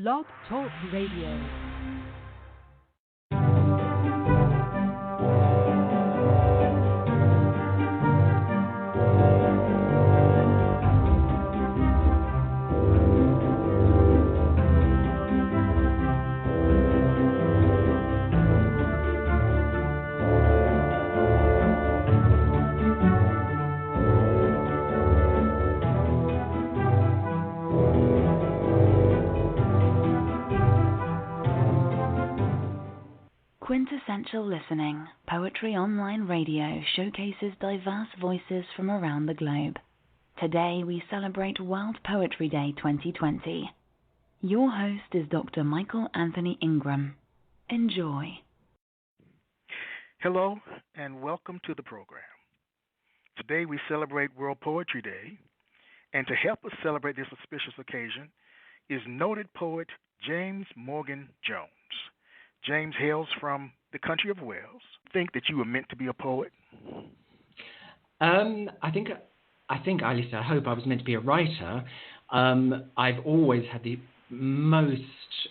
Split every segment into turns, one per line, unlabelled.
Blog Talk Radio.
Quintessential Listening, Poetry Online Radio showcases diverse voices from around the globe. Today we celebrate World Poetry Day 2020. Your host is Dr. Michael Anthony Ingram. Enjoy.
Hello and welcome to the program. Today we celebrate World Poetry Day, and to help us celebrate this auspicious occasion is noted poet James Morgan Jones. James hails from the country of Wales. Think that you were meant to be a poet?
I think, at least I hope I was meant to be a writer. I've always had the most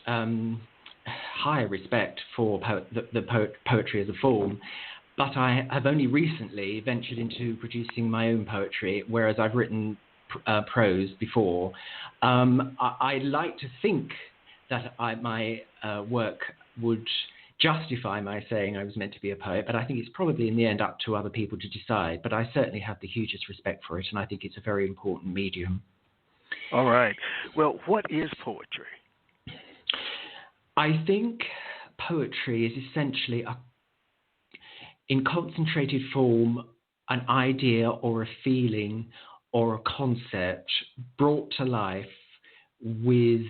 high respect for poetry as a form, but I have only recently ventured into producing my own poetry, whereas I've written prose before. I like to think that my work would justify my saying I was meant to be a poet, but I think it's probably in the end up to other people to decide. But I certainly have the hugest respect for it, and I think it's a very important medium.
All right. Well, what is poetry?
I think poetry is essentially, in concentrated form, an idea or a feeling or a concept brought to life with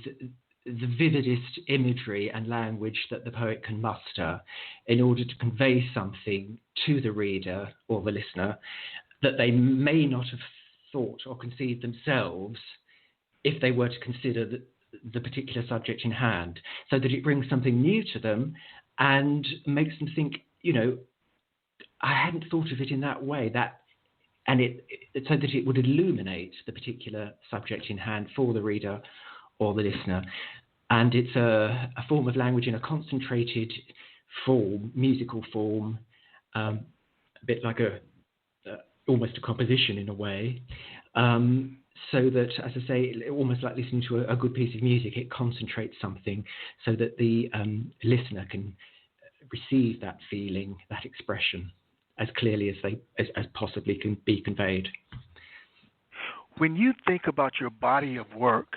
the vividest imagery and language that the poet can muster in order to convey something to the reader or the listener that they may not have thought or conceived themselves if they were to consider the particular subject in hand, so that it brings something new to them and makes them think, I hadn't thought of it in that way, so that it would illuminate the particular subject in hand for the reader or the listener. And it's a form of language in a concentrated form, musical form, a bit like almost a composition in a way, so that, as I say, almost like listening to a good piece of music, it concentrates something so that the listener can receive that feeling, that expression, as clearly as possibly can be conveyed.
When you think about your body of work,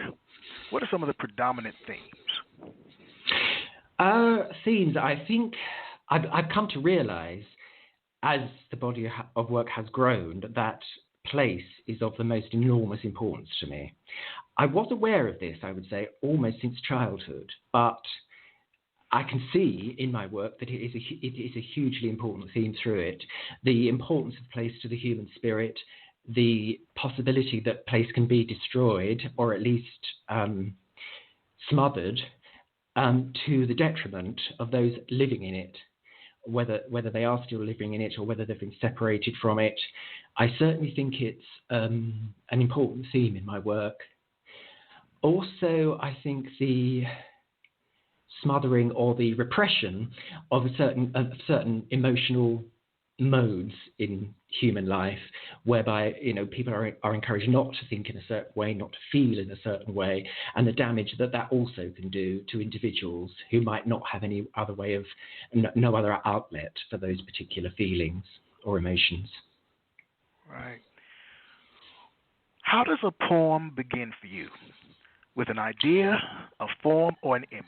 what are some of the predominant themes?
Themes, I think I've come to realize, as the body of work has grown, that place is of the most enormous importance to me. I was aware of this, I would say, almost since childhood, but I can see in my work that it is a hugely important theme through it. The importance of place to the human spirit, the possibility that place can be destroyed or at least smothered to the detriment of those living in it, whether they are still living in it or whether they've been separated from it. I certainly think it's an important theme in my work. Also, I think the smothering or the repression of certain emotional modes in human life, whereby people are encouraged not to think in a certain way, not to feel in a certain way, and the damage that also can do to individuals who might not have any other way of no other outlet for those particular feelings or emotions.
Right. How does a poem begin for you? With an idea, a form, or an image?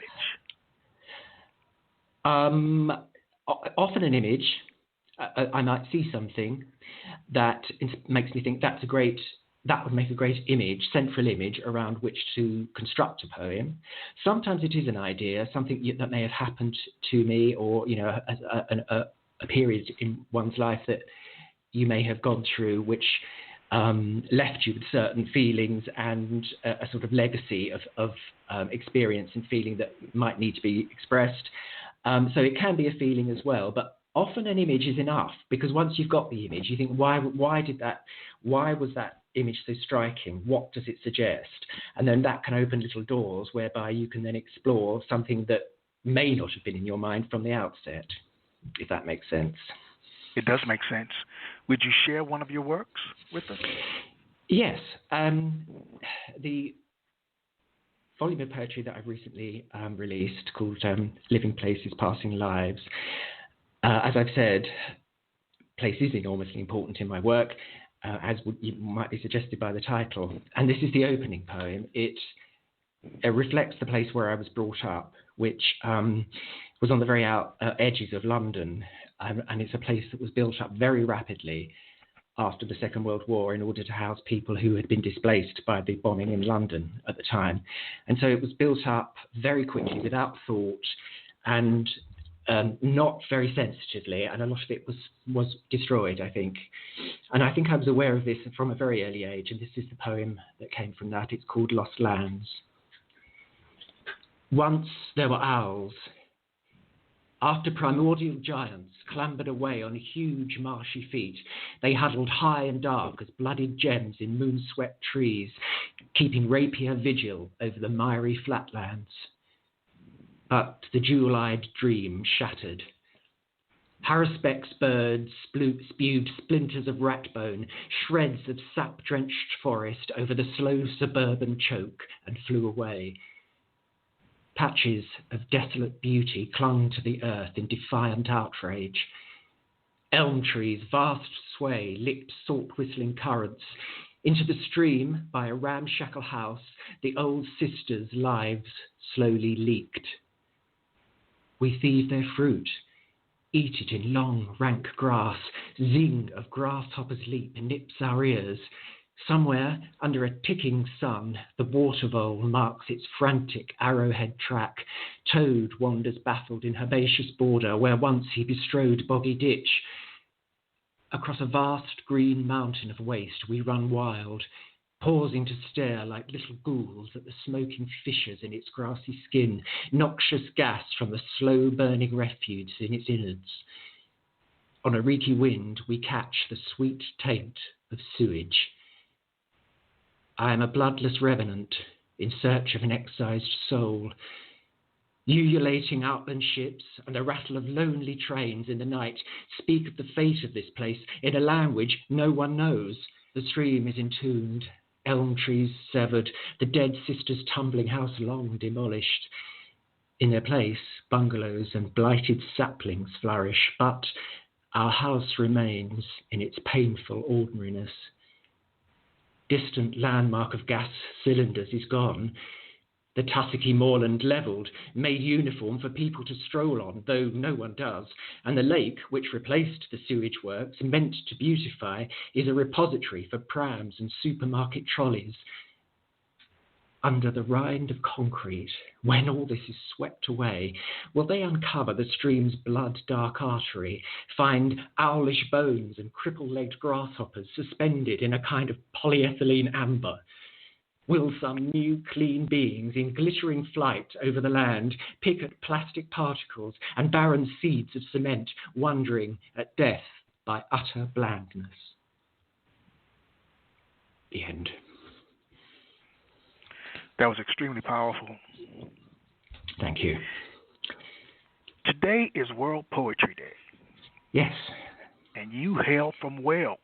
Often an image. I might see something that makes me think that would make a great image, central image around which to construct a poem. Sometimes it is an idea, something that may have happened to me, or a period in one's life that you may have gone through, which left you with certain feelings and a sort of legacy of experience and feeling that might need to be expressed. So it can be a feeling as well, but often an image is enough, because once you've got the image, you think, why was that image so striking? What does it suggest? And then that can open little doors whereby you can then explore something that may not have been in your mind from the outset, if that makes sense.
It does make sense. Would you share one of your works with us?
Yes. The volume of poetry that I've recently released called Living Places, Passing Lives. As I've said, place is enormously important in my work, as might be suggested by the title. And this is the opening poem. It reflects the place where I was brought up, which was on the very edges of London. And it's a place that was built up very rapidly after the Second World War in order to house people who had been displaced by the bombing in London at the time. And so it was built up very quickly without thought and not very sensitively, and a lot of it was destroyed, I think. And I think I was aware of this from a very early age, and this is the poem that came from that. It's called Lost Lands. Once there were owls. After primordial giants clambered away on huge marshy feet, they huddled high and dark as blooded gems in moon-swept trees, keeping rapier vigil over the miry flatlands. But the jewel-eyed dream shattered. Haruspeck's birds spewed splinters of ratbone, shreds of sap-drenched forest over the slow suburban choke and flew away. Patches of desolate beauty clung to the earth in defiant outrage. Elm trees' vast sway licked salt-whistling currents. Into the stream, by a ramshackle house, the old sisters' lives slowly leaked. We thieve their fruit, eat it in long, rank grass. Zing of grasshoppers' leap nips our ears. Somewhere, under a ticking sun, the water vole marks its frantic arrowhead track. Toad wanders baffled in herbaceous border where once he bestrode boggy ditch. Across a vast green mountain of waste we run wild, pausing to stare like little ghouls at the smoking fissures in its grassy skin, noxious gas from the slow-burning refuse in its innards. On a reeky wind we catch the sweet taint of sewage. I am a bloodless revenant in search of an excised soul. Ululating outland ships and the rattle of lonely trains in the night speak of the fate of this place in a language no one knows. The stream is entombed, elm trees severed, the dead sisters' tumbling house long demolished. In their place, bungalows and blighted saplings flourish, but our house remains in its painful ordinariness. Distant landmark of gas cylinders is gone. The tussocky moorland levelled, made uniform for people to stroll on, though no one does, and the lake, which replaced the sewage works, meant to beautify, is a repository for prams and supermarket trolleys. Under the rind of concrete, when all this is swept away, will they uncover the stream's blood-dark artery, find owlish bones and cripple-legged grasshoppers suspended in a kind of polyethylene amber? Will some new clean beings in glittering flight over the land pick at plastic particles and barren seeds of cement, wondering at death by utter blandness? The end.
That was extremely powerful.
Thank you.
Today is World Poetry Day.
Yes.
And you hail from Wales.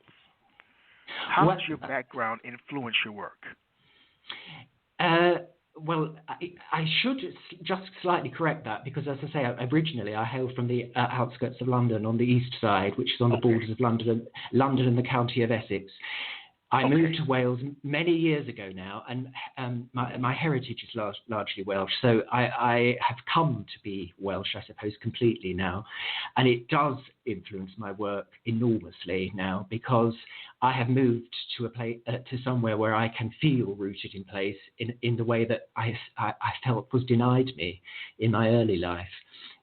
How does your background influence your work?
Well, I should just slightly correct that because, as I say, originally I hail from the outskirts of London on the east side, which is on the borders of London and the county of Essex. I moved to Wales many years ago now, and my heritage is largely Welsh, so I have come to be Welsh, I suppose, completely now. And it does influence my work enormously now because I have moved to a place, to somewhere where I can feel rooted in place in the way that I felt was denied me in my early life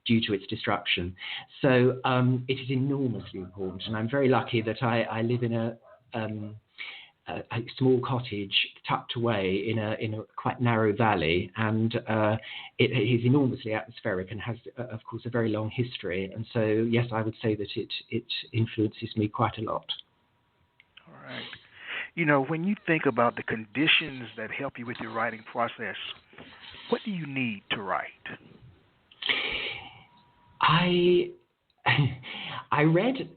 due to its destruction. So it is enormously important, and I'm very lucky that I live in a small cottage tucked away in a quite narrow valley, and it is enormously atmospheric and has, of course, a very long history. And so, yes, I would say that it influences me quite a lot.
All right. When you think about the conditions that help you with your writing process, what do you need to write?
I I read.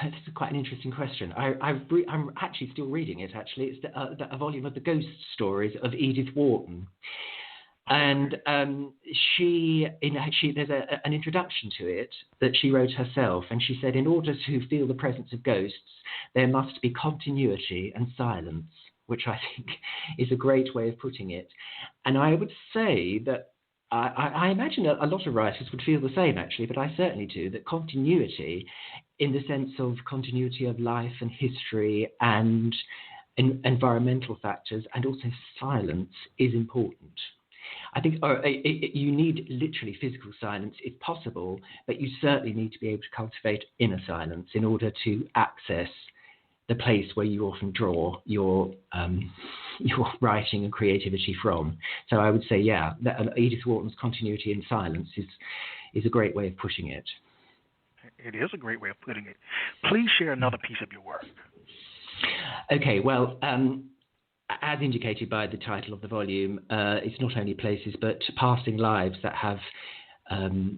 This is quite an interesting question. I'm actually still reading it. Actually, it's a volume of the ghost stories of Edith Wharton, and there's an introduction to it that she wrote herself, and she said, in order to feel the presence of ghosts, there must be continuity and silence, which I think is a great way of putting it. And I would say that I imagine a lot of writers would feel the same, actually, but I certainly do, that continuity, in the sense of continuity of life and history and environmental factors, and also silence, is important. I think you need literally physical silence if possible, but you certainly need to be able to cultivate inner silence in order to access the place where you often draw your writing and creativity from. So I would say, yeah, that Edith Wharton's continuity in silence is a great way of pushing it.
It is a great way of putting it. Please share another piece of your work.
Okay, well, as indicated by the title of the volume, it's not only places but passing lives that have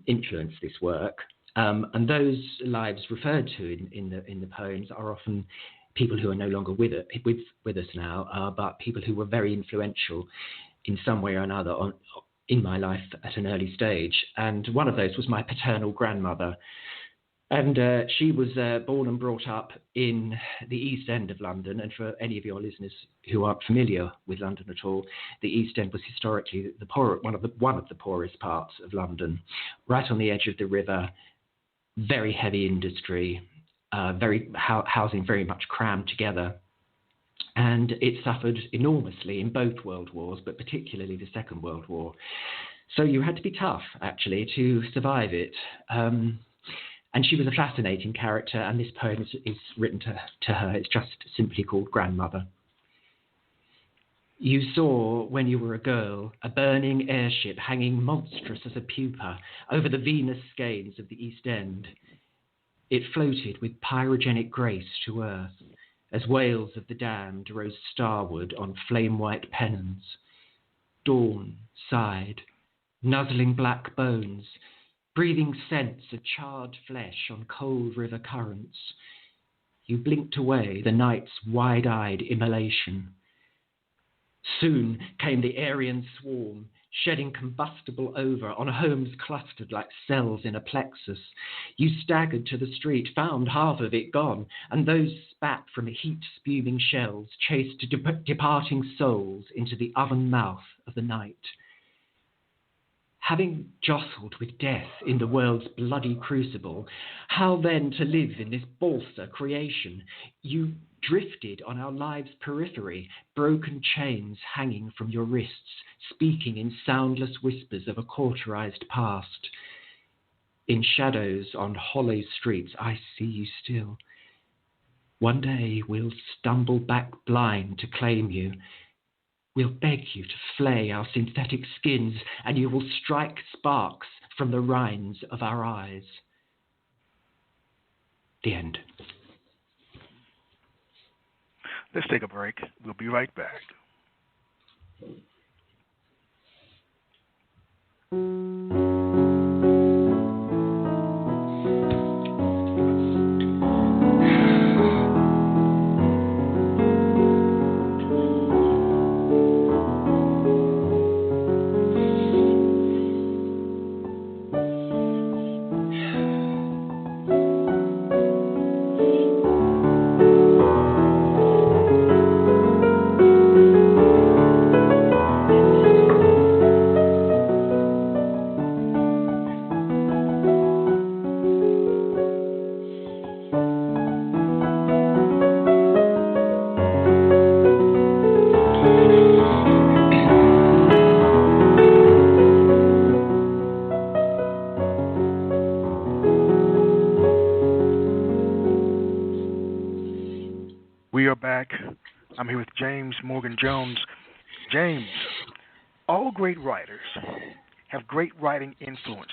influenced this work. And those lives referred to in the poems are often people who are no longer with us now, but people who were very influential in some way or another in my life at an early stage. And one of those was my paternal grandmother. And she was born and brought up in the East End of London. And for any of your listeners who aren't familiar with London at all, the East End was historically one of the poorest parts of London, right on the edge of the river. Very heavy industry, housing very much crammed together. And it suffered enormously in both world wars, but particularly the Second World War. So you had to be tough, actually, to survive it. And she was a fascinating character, and this poem is written to her. It's just simply called Grandmother. You saw, when you were a girl, a burning airship hanging monstrous as a pupa over the Venus skeins of the East End. It floated with pyrogenic grace to earth, as whales of the damned rose starward on flame-white pennons. Dawn sighed, nuzzling black bones, breathing scents of charred flesh on cold river currents. You blinked away the night's wide-eyed immolation. Soon came the Aryan swarm, shedding combustible over on homes clustered like cells in a plexus. You staggered to the street, found half of it gone, and those spat from heat-spewing shells chased departing souls into the oven mouth of the night. Having jostled with death in the world's bloody crucible, how then to live in this balsa creation? You drifted on our lives' periphery, broken chains hanging from your wrists, speaking in soundless whispers of a cauterized past. In shadows on hollow streets, I see you still. One day we'll stumble back blind to claim you. We'll beg you to flay our synthetic skins, and you will strike sparks from the rinds of our eyes. The end.
Let's take a break. We'll be right back. We are back. I'm here with James Morgan Jones. James, all great writers have great writing influences.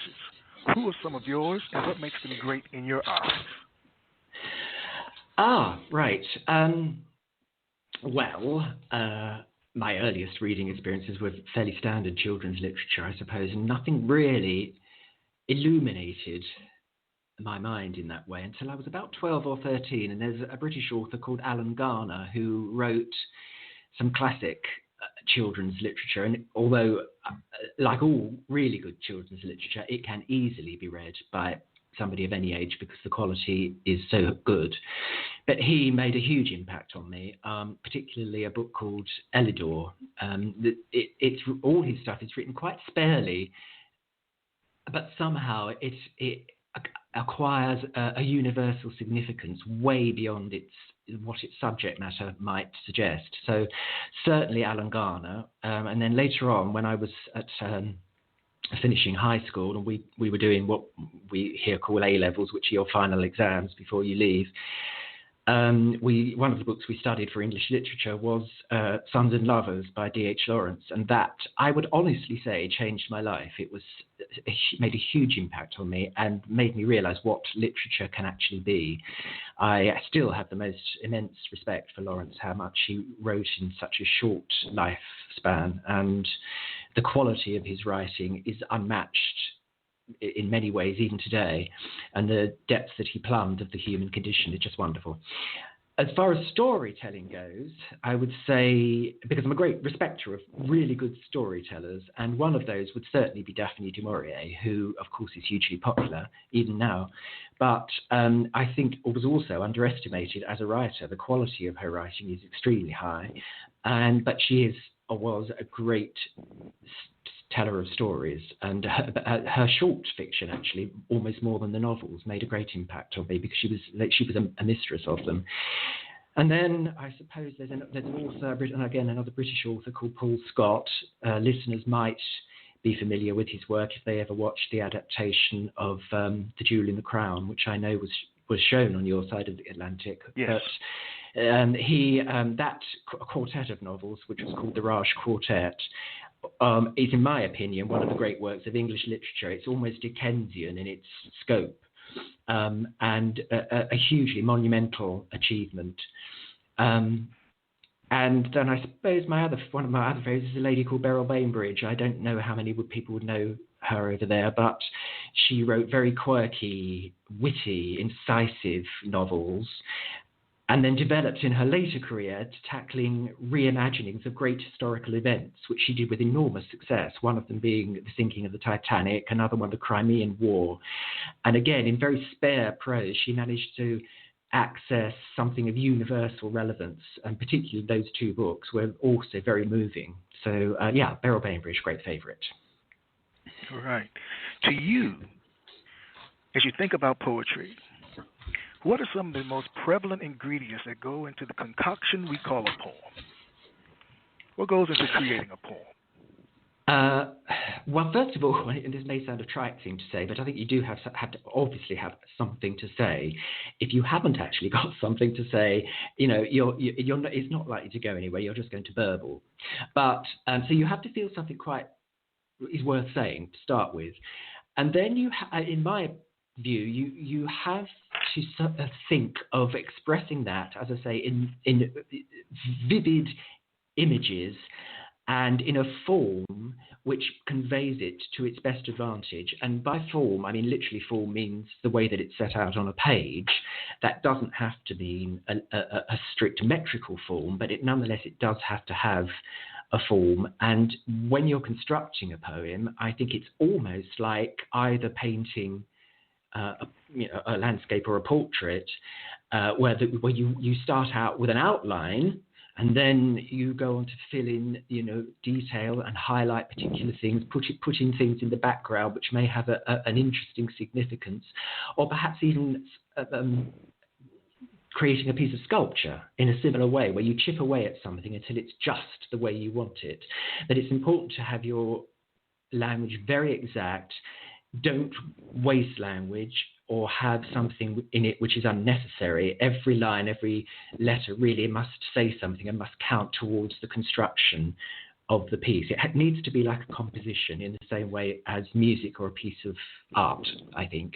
Who are some of yours, and what makes them great in your eyes?
Right. Well, my earliest reading experiences were fairly standard children's literature, I suppose, and nothing really illuminated my mind in that way until I was about 12 or 13. And there's a British author called Alan Garner who wrote some classic children's literature. And although, like all really good children's literature, it can easily be read by somebody of any age because the quality is so good. But he made a huge impact on me, particularly a book called Elidor. It's all his stuff is written quite sparely, but somehow it acquires a universal significance way beyond what its subject matter might suggest. So certainly Alan Garner, and then later on when I was at finishing high school and we were doing what we here call A-levels, which are your final exams before you leave. One of the books we studied for English literature was Sons and Lovers by D.H. Lawrence, and that, I would honestly say, changed my life. It made a huge impact on me and made me realise what literature can actually be. I still have the most immense respect for Lawrence, how much he wrote in such a short lifespan, and the quality of his writing is unmatched in many ways even today, and the depths that he plumbed of the human condition is just wonderful. As far as storytelling goes, I would say, because I'm a great respecter of really good storytellers, and one of those would certainly be Daphne du Maurier, who of course is hugely popular even now, but I think was also underestimated as a writer. The quality of her writing is extremely high, but she is or was a great teller of stories, and her short fiction, actually, almost more than the novels, made a great impact on me because she was a mistress of them. And then I suppose there's an author, and again another British author called Paul Scott. Listeners might be familiar with his work if they ever watched the adaptation of The Jewel in the Crown, which I know was shown on your side of the Atlantic.
Yes.
But that quartet of novels, which was called the Raj Quartet, is, in my opinion, one of the great works of English literature. It's almost Dickensian in its scope, and a hugely monumental achievement. And then I suppose one of my other favourites is a lady called Beryl Bainbridge. I don't know how many people would know her over there, but she wrote very quirky, witty, incisive novels, and then developed in her later career to tackling reimaginings of great historical events, which she did with enormous success, one of them being the sinking of the Titanic, another one the Crimean War. And again, in very spare prose, she managed to access something of universal relevance, and particularly those two books were also very moving. So, Beryl Bainbridge, great favourite.
All right. To you, as you think about poetry, what are some of the most prevalent ingredients that go into the concoction we call a poem? What goes into creating a poem?
Well, first of all, and this may sound a trite thing to say, but I think you do have to obviously have something to say. If you haven't actually got something to say, you're not, it's not likely to go anywhere. You're just going to burble. But so you have to feel something is worth saying to start with, and then in my view, you have to think of expressing that, as I say, in vivid images and in a form which conveys it to its best advantage. And by form, I mean literally form means the way that it's set out on a page. That doesn't have to mean a strict metrical form, but nonetheless it does have to have a form. And when you're constructing a poem, I think it's almost like either painting a landscape or a portrait, where you start out with an outline, and then you go on to fill in, detail and highlight particular things, put in things in the background which may have an interesting significance, or perhaps even creating a piece of sculpture in a similar way, where you chip away at something until it's just the way you want it. That it's important to have your language very exact. Don't waste language or have something in it which is unnecessary. Every line, every letter really must say something and must count towards the construction of the piece. It needs to be like a composition in the same way as music or a piece of art, I think.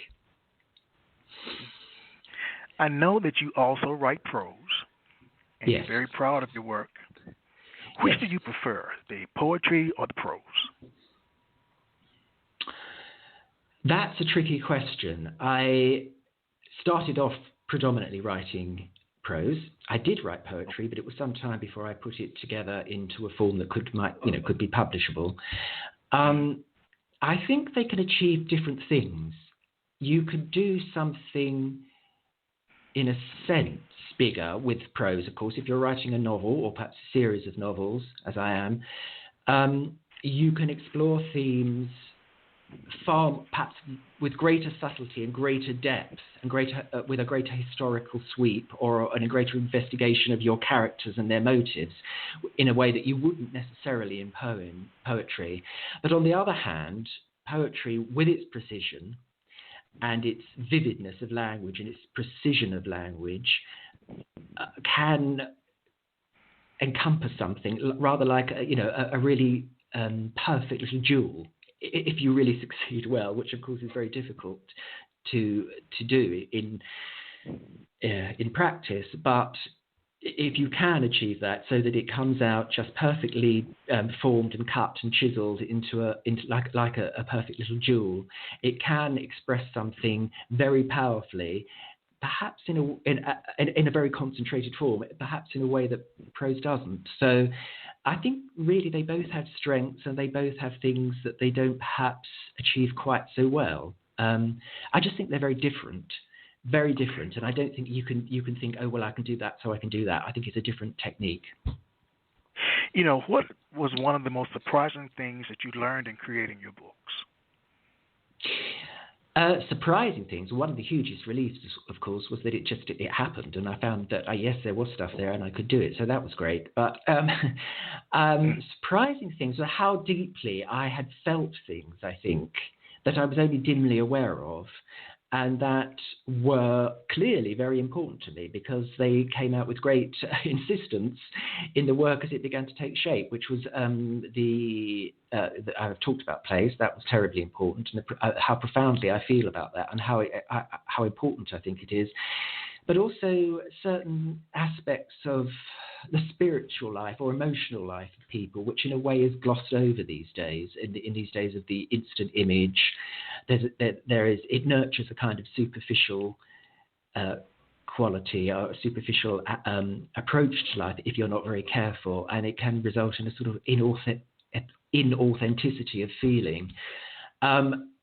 I know that you also write prose, and
Yes.
you're very proud of your work. Which
Yes.
do you prefer, the poetry or the prose?
That's a tricky question. I started off predominantly writing prose. I did write poetry, but it was some time before I put it together into a form that could be publishable. I think they can achieve different things. You could do something, in a sense, bigger with prose, of course. If you're writing a novel or perhaps a series of novels, as I am, you can explore themes perhaps with greater subtlety and greater depth and with a greater historical sweep or a greater investigation of your characters and their motives in a way that you wouldn't necessarily in poetry. But on the other hand, poetry, with its precision and its vividness of language and its precision of language, can encompass something rather like a really perfect little jewel, if you really succeed well, which of course is very difficult to do in practice. But if you can achieve that so that it comes out just perfectly formed and cut and chiseled into like a perfect little jewel, it can express something very powerfully, perhaps in a very concentrated form, perhaps in a way that prose doesn't. So I think really they both have strengths and they both have things that they don't perhaps achieve quite so well. I just think they're very different, and I don't think you can think, oh well, I can do that, so I can do that. I think it's a different technique.
What was one of the most surprising things that you learned in creating your books?
Surprising things. One of the hugest reliefs, of course, was that it happened, and I found that yes, there was stuff there, and I could do it. So that was great. But surprising things were how deeply I had felt things, I think, that I was only dimly aware of, and that were clearly very important to me because they came out with great insistence in the work as it began to take shape, which was I've talked about place. That was terribly important, and how profoundly I feel about that, and how important I think it is. But also certain aspects of the spiritual life or emotional life of people, which in a way is glossed over these days, in these days of the instant image. It nurtures a kind of superficial quality or a superficial approach to life if you're not very careful, and it can result in a sort of inauthenticity of feeling.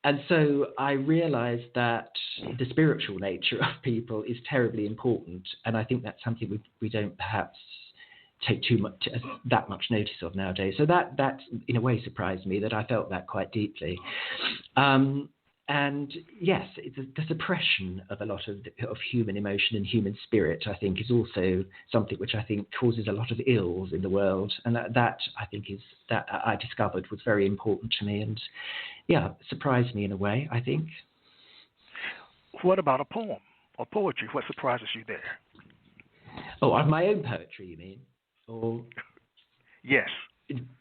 And so I realized that the spiritual nature of people is terribly important, and I think that's something we don't perhaps take that much notice of nowadays. So that in a way surprised me, that I felt that quite deeply. And yes, the suppression of a lot of human emotion and human spirit, I think, is also something which I think causes a lot of ills in the world. And that I think that I discovered was very important to me, and surprised me in a way, I think.
What about a poem or poetry? What surprises you there?
Oh, of my own poetry, you mean? Or
yes,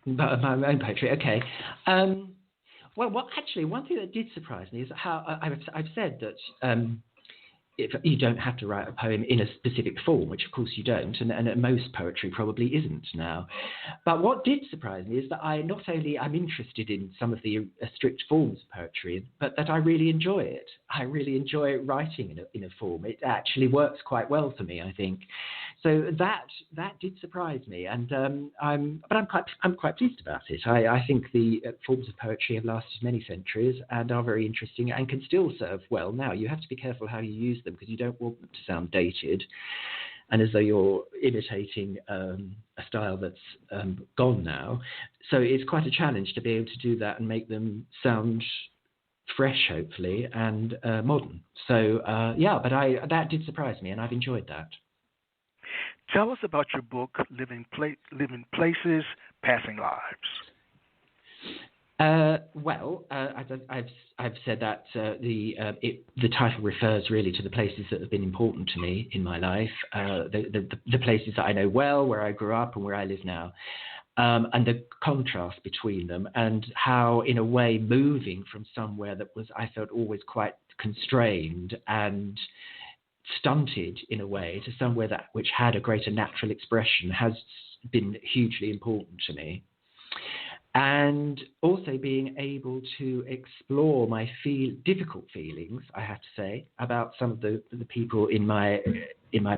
my own poetry. Okay. Well, actually, one thing that did surprise me is how I've said that if you don't have to write a poem in a specific form, which of course you don't, and most poetry probably isn't now. But what did surprise me is that I'm interested in some of the strict forms of poetry, but that I really enjoy it. I really enjoy writing in a form. It actually works quite well for me, I think. So that did surprise me, and I'm quite pleased about it. I think the forms of poetry have lasted many centuries and are very interesting and can still serve well now. You have to be careful how you use them, because you don't want them to sound dated and as though you're imitating a style that's gone now. So it's quite a challenge to be able to do that and make them sound fresh, hopefully, and modern. So but that did surprise me, and I've enjoyed that.
Tell us about your book, Living Places, Passing Lives.
I've said that the title refers really to the places that have been important to me in my life, the places that I know well, where I grew up and where I live now, and the contrast between them, and how, in a way, moving from somewhere that was, I felt, always quite constrained and stunted in a way to somewhere that which had a greater natural expression has been hugely important to me. And also being able to explore my difficult feelings, I have to say, about some of the people in my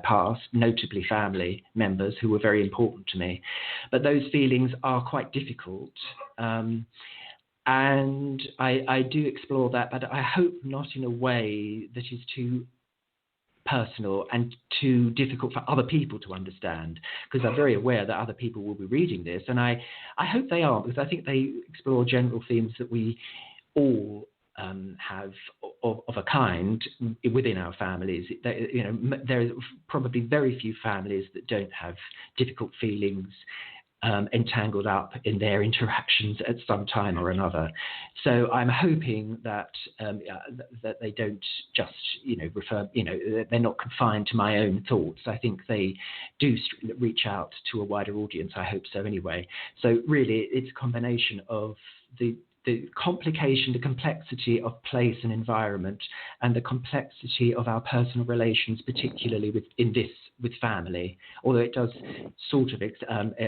past, notably family members who were very important to me. But those feelings are quite difficult. And I do explore that, but I hope not in a way that is too personal and too difficult for other people to understand, because I'm very aware that other people will be reading this, and I hope they are, because I think they explore general themes that we all have of a kind within our families. There are probably very few families that don't have difficult feelings entangled up in their interactions at some time or another. So I'm hoping that that they don't just refer, they're not confined to my own thoughts. I think they do reach out to a wider audience. I hope so anyway. So really it's a combination of the complication, the complexity of place and environment, and the complexity of our personal relations, particularly with family, although it does sort of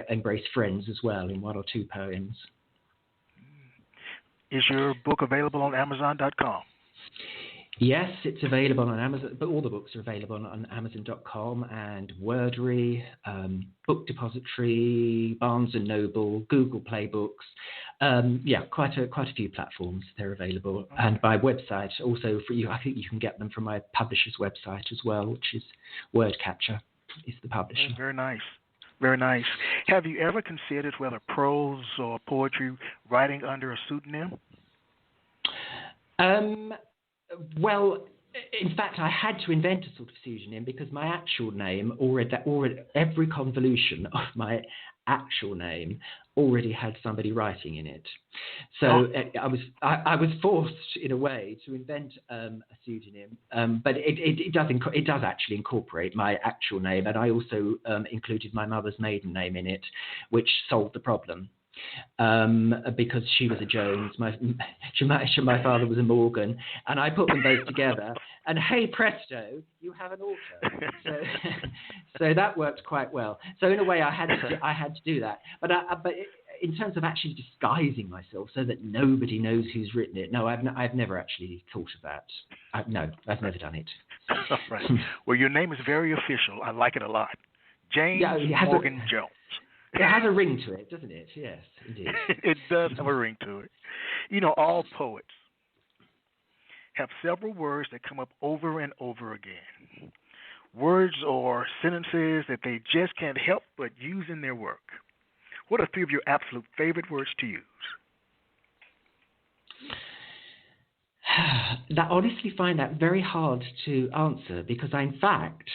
embrace friends as well in one or two poems.
Is your book available on Amazon.com?
Yes, it's available on Amazon, but all the books are available on Amazon.com and Wordery, Book Depository, Barnes & Noble, Google Play Books. Quite a few platforms they're available. And my website also for you, I think you can get them from my publisher's website as well, which is Wordcatcher is the publisher.
Oh, very nice. Very nice. Have you ever considered whether prose or poetry writing under a pseudonym?
Well, in fact, I had to invent a sort of pseudonym because my actual name already every convolution of my actual name already had somebody writing in it. So I was forced in a way to invent a pseudonym, but it does actually incorporate my actual name, and I also included my mother's maiden name in it, which solved the problem. Because she was a Jones, my father was a Morgan, and I put them both together, and hey presto, you have an author. So that worked quite well. So in a way, I had to do that. But in terms of actually disguising myself so that nobody knows who's written it, no, I've never actually thought of that. I've never done it.
All right. Well, your name is very official. I like it a lot. James Morgan Jones.
It has a ring to it, doesn't it? Yes, indeed.
It does have a ring to it. All poets have several words that come up over and over again. Words or sentences that they just can't help but use in their work. What are three of your absolute favorite words to use?
I honestly find that very hard to answer because I, in fact,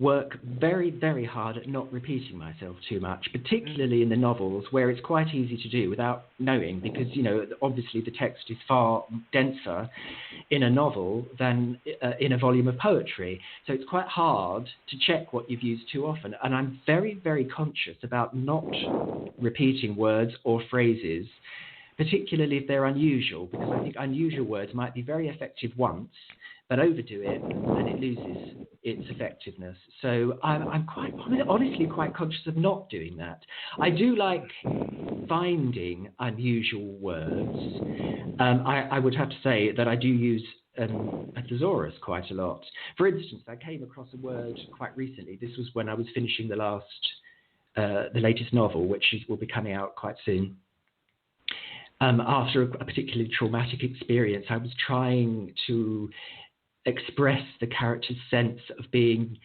work very, very hard at not repeating myself too much, particularly in the novels where it's quite easy to do without knowing because, obviously the text is far denser in a novel than in a volume of poetry. So it's quite hard to check what you've used too often. And I'm very, very conscious about not repeating words or phrases, particularly if they're unusual, because I think unusual words might be very effective once, but overdo it and it loses its effectiveness. So I'm honestly quite conscious of not doing that. I do like finding unusual words. I would have to say that I do use a thesaurus quite a lot. For instance, I came across a word quite recently. This was when I was finishing the latest novel, which will be coming out quite soon. After a particularly traumatic experience, I was trying to express the character's sense of being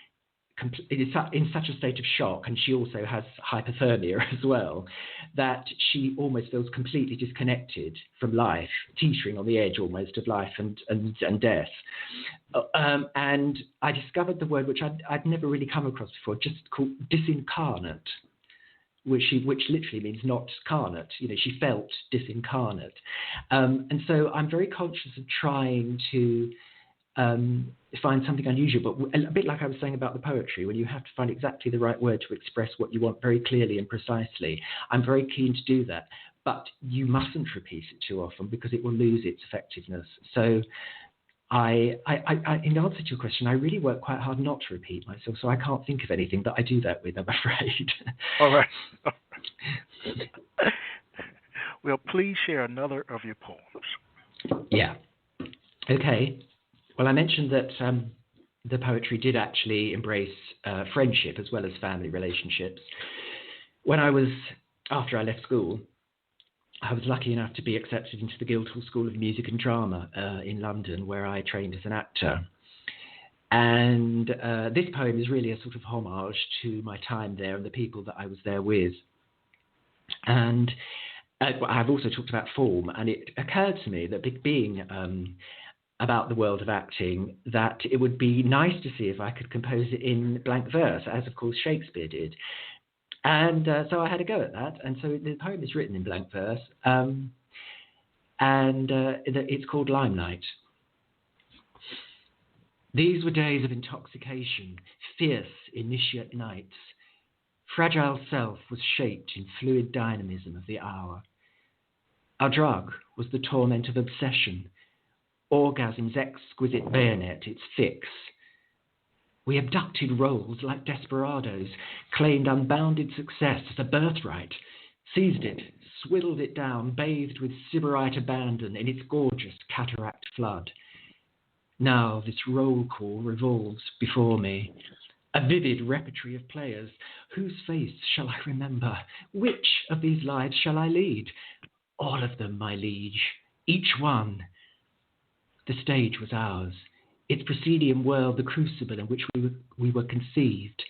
in such a state of shock, and she also has hypothermia as well, that she almost feels completely disconnected from life, teetering on the edge almost of life and death. And I discovered the word which I'd never really come across before, just called disincarnate, which literally means not carnate. She felt disincarnate. And so I'm very conscious of trying to find something unusual, but a bit like I was saying about the poetry, when you have to find exactly the right word to express what you want very clearly and precisely. I'm very keen to do that, but you mustn't repeat it too often because it will lose its effectiveness. So in answer to your question, I really work quite hard not to repeat myself, so I can't think of anything that I do that with, I'm afraid.
All right. Well, please share another of your poems.
Yeah. Okay. Well, I mentioned that the poetry did actually embrace friendship as well as family relationships. After I left school, I was lucky enough to be accepted into the Guildhall School of Music and Drama in London, where I trained as an actor. And this poem is really a sort of homage to my time there and the people that I was there with. And I've also talked about form, and it occurred to me that being about the world of acting, that it would be nice to see if I could compose it in blank verse, as of course Shakespeare did. And so I had a go at that, and so the poem is written in blank verse, and it's called Limelight. These were days of intoxication, fierce initiate nights. Fragile self was shaped in fluid dynamism of the hour. Our drug was the torment of obsession, orgasm's exquisite bayonet, its fix. We abducted roles like desperados, claimed unbounded success as a birthright, seized it, swiddled it down, bathed with sybarite abandon in its gorgeous cataract flood. Now this roll call revolves before me, a vivid repertory of players. Whose face shall I remember? Which of these lives shall I lead? All of them, my liege, each one. The stage was ours, its proscenium world the crucible in which we were conceived.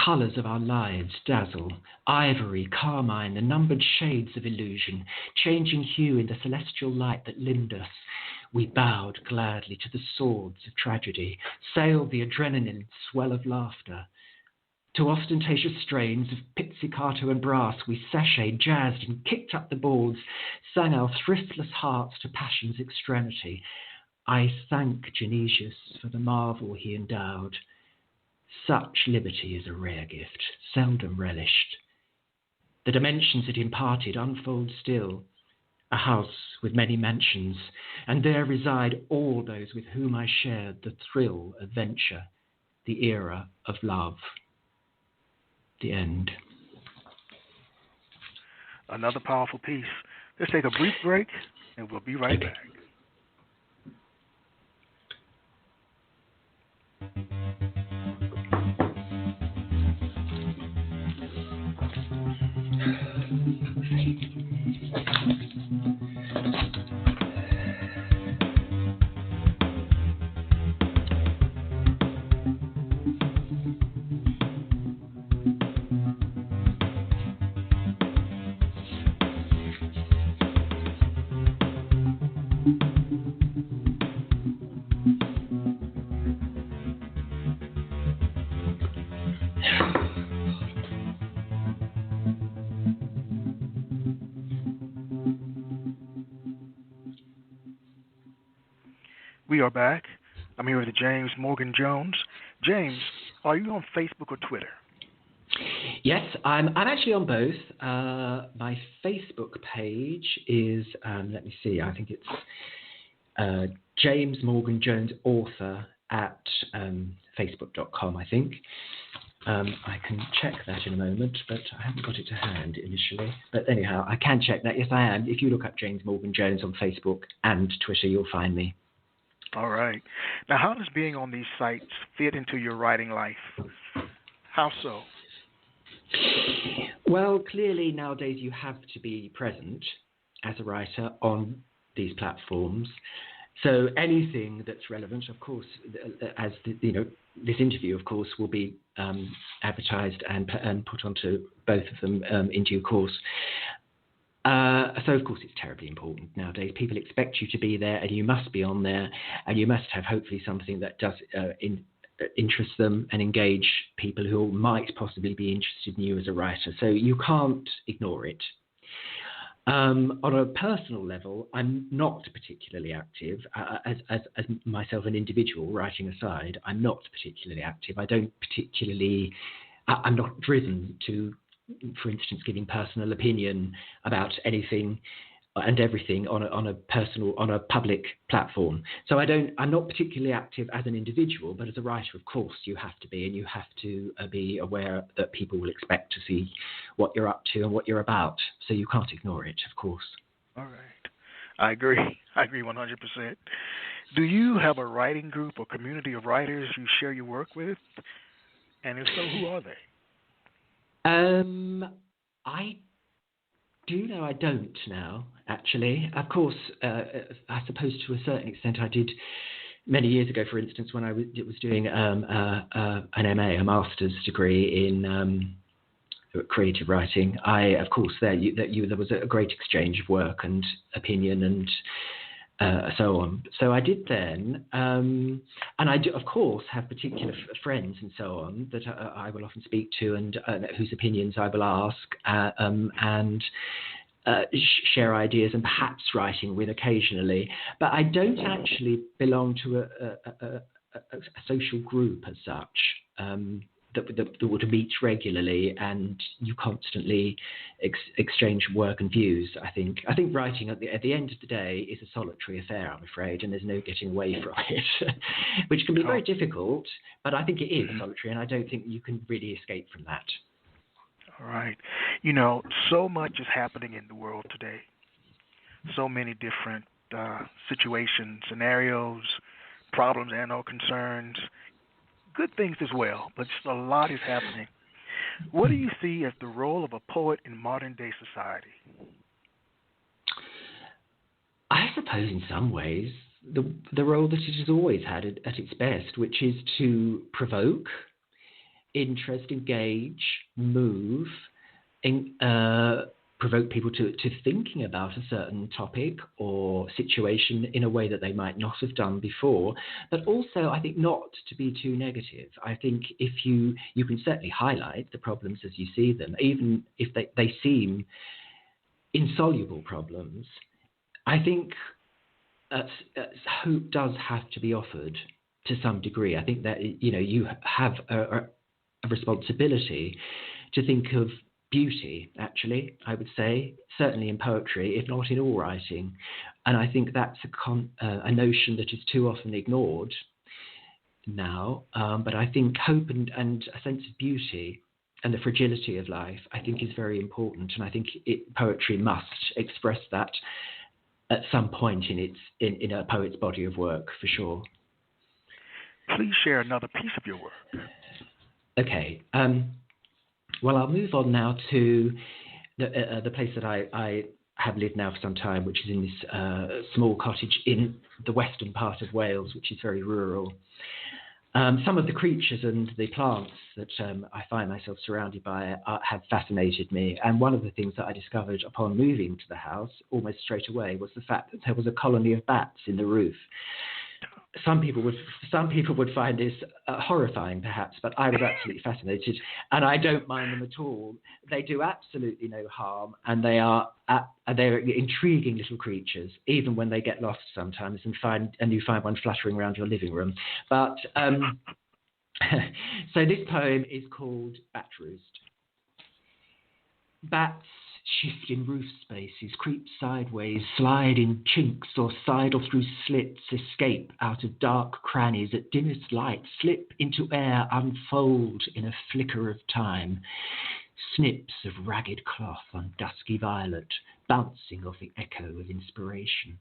Colours of our lives dazzle, ivory, carmine, the numbered shades of illusion, changing hue in the celestial light that limned us. We bowed gladly to the swords of tragedy, sailed the adrenaline swell of laughter. To ostentatious strains of pizzicato and brass we sashayed, jazzed and kicked up the boards, sang our thriftless hearts to passion's extremity. I thank Genesius for the marvel he endowed. Such liberty is a rare gift, seldom relished. The dimensions it imparted unfold still, a house with many mansions, and there reside all those with whom I shared the thrill of venture, the era of love. The end.
Another powerful piece. Let's take a brief break, and we'll be right back. We are back. I'm here with James Morgan Jones. James, are you on Facebook or Twitter?
Yes, I'm actually on both. My Facebook page is, let me see, I think it's James Morgan Jones Author at facebook.com, I think. I can check that in a moment, but I haven't got it to hand initially. But anyhow, I can check that. Yes, I am. If you look up James Morgan Jones on Facebook and Twitter, you'll find me.
All right. Now, how does being on these sites fit into your writing life? How so?
Well, clearly nowadays you have to be present as a writer on these platforms. So anything that's relevant, of course, as this interview, of course, will be advertised and put onto both of them in due course. So, of course, it's terribly important nowadays. People expect you to be there, and you must be on there, and you must have hopefully something that does interest them and engage people who might possibly be interested in you as a writer. So you can't ignore it. On a personal level, I'm not particularly active. As myself, an individual, writing aside, I'm not particularly active. I'm not driven to, for instance, giving personal opinion about anything and everything on a public platform. So I'm not particularly active as an individual, but as a writer, of course, you have to be, and you have to be aware that people will expect to see what you're up to and what you're about. So you can't ignore it, of course.
All right. I agree. I agree 100%. Do you have a writing group or community of writers you share your work with? And if so, who are they?
I do know I don't now, actually. Of course, I suppose to a certain extent I did many years ago, for instance, when I was doing an MA, a master's degree in creative writing. Of course, there was a great exchange of work and opinion and so on. So I did then, and I do, of course, have particular friends and so on that I will often speak to and whose opinions I will ask and share ideas and perhaps writing with occasionally. But I don't actually belong to a social group as such. That would meet regularly, and you constantly exchange work and views. I think writing at the end of the day is a solitary affair, I'm afraid, and there's no getting away from it, which can be very difficult. But I think it is solitary, and I don't think you can really escape from that.
All right. So much is happening in the world today. So many different situations, scenarios, problems, and or concerns. Good things as well, but just a lot is happening. What do you see as the role of a poet in modern-day society?
I suppose in some ways the role that it has always had at its best, which is to provoke, interest, engage, move, provoke people to thinking about a certain topic or situation in a way that they might not have done before, but also I think not to be too negative. I think if you can certainly highlight the problems as you see them, even if they seem insoluble problems. I think hope does have to be offered to some degree. I think that you have a responsibility to think of beauty, actually, I would say, certainly in poetry, if not in all writing. And I think that's a notion that is too often ignored now. But I think hope and a sense of beauty and the fragility of life, I think, is very important. And I think poetry must express that at some point in a poet's body of work, for sure.
Please share another piece of your work.
Okay. Well, I'll move on now to the place that I have lived now for some time, which is in this small cottage in the western part of Wales, which is very rural. Some of the creatures and the plants that I find myself surrounded by have fascinated me. And one of the things that I discovered upon moving to the house almost straight away was the fact that there was a colony of bats in the roof. Some people would find this horrifying, perhaps, but I was absolutely fascinated, and I don't mind them at all. They do absolutely no harm, and they're intriguing little creatures, even when they get lost sometimes and you find one fluttering around your living room. But so this poem is called Bat Roost. Bats shift in roof spaces, creep sideways, slide in chinks or sidle through slits, escape out of dark crannies at dimmest light, slip into air, unfold in a flicker of time. Snips of ragged cloth on dusky violet, bouncing off the echo of inspiration.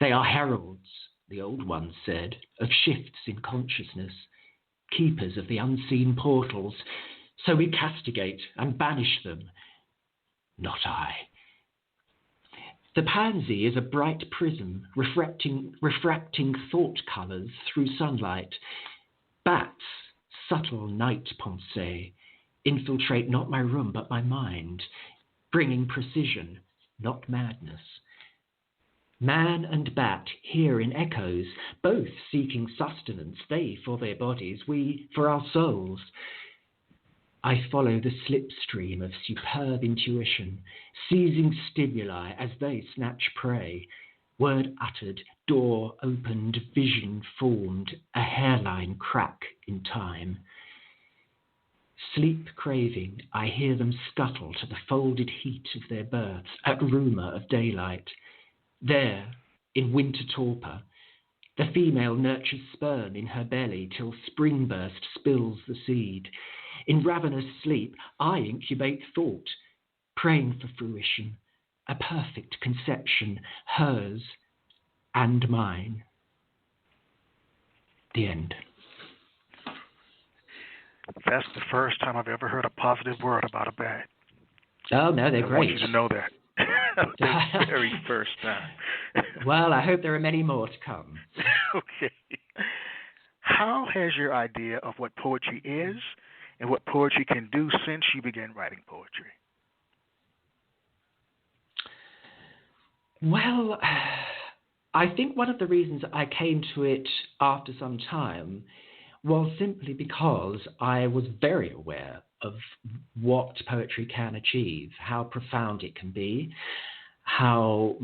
They are heralds, the old ones said, of shifts in consciousness, keepers of the unseen portals. So we castigate and banish them. Not I. The pansy is a bright prism, refracting thought colours through sunlight. Bats, subtle night pensées, infiltrate not my room but my mind, bringing precision, not madness. Man and bat hear in echoes, both seeking sustenance, they for their bodies, we for our souls. I follow the slipstream of superb intuition, seizing stimuli as they snatch prey. Word uttered, door opened, vision formed, a hairline crack in time. Sleep craving, I hear them scuttle to the folded heat of their berths at rumour of daylight. There, in winter torpor, the female nurtures sperm in her belly till spring burst spills the seed. In ravenous sleep, I incubate thought, praying for fruition, a perfect conception, hers and mine. The end.
That's the first time I've ever heard a positive word about a bat.
Oh, no, they're great.
I want you to know that. The very first time.
Well, I hope there are many more to come.
Okay. How has your idea of what poetry is and what poetry can do since you began writing poetry?
Well, I think one of the reasons I came to it after some time was simply because I was very aware of what poetry can achieve, how profound it can be, how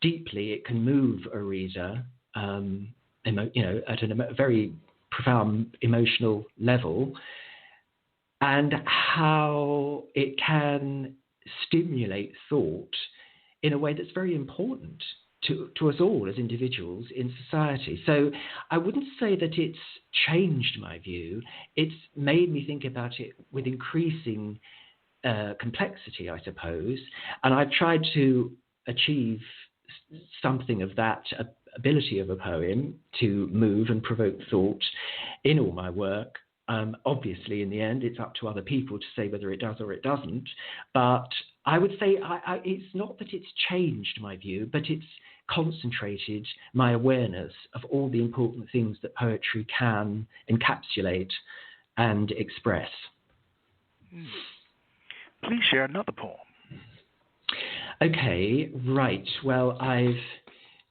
deeply it can move a reader, at a very profound emotional level, and how it can stimulate thought in a way that's very important to us all as individuals in society. So I wouldn't say that it's changed my view. It's made me think about it with increasing complexity, I suppose. And I've tried to achieve something of that ability of a poem to move and provoke thought in all my work. Obviously, in the end, it's up to other people to say whether it does or it doesn't. But I would say it's not that it's changed my view, but it's concentrated my awareness of all the important things that poetry can encapsulate and express.
Please share another poem.
Okay, right. Well, I've